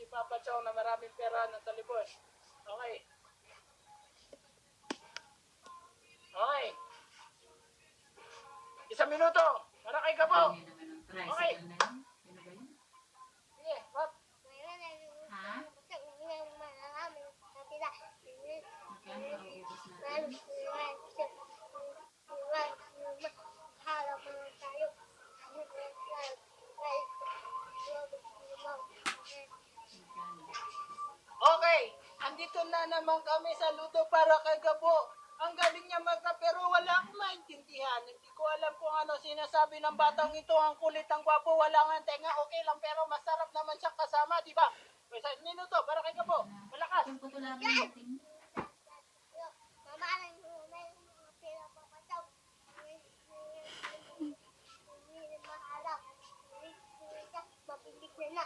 Papa Chong na maraming pera ng talibos. Okay. Okay. 1 minuto. Para kay Gabo. Okay. Sige, Pop. Ha? Okay, andito na naman kami sa luto para kay Gabo. Ang galing niya pero wala akong maintindihan. Hindi ko alam kung ano sinasabi ng batang ito. Ang kulit, ang gwapo, wala nga tenga. Okay lang pero masarap naman siyang kasama, di ba? 1 minuto para kay Gabo. Malakas. Yung putularan natin. Mabilis na na.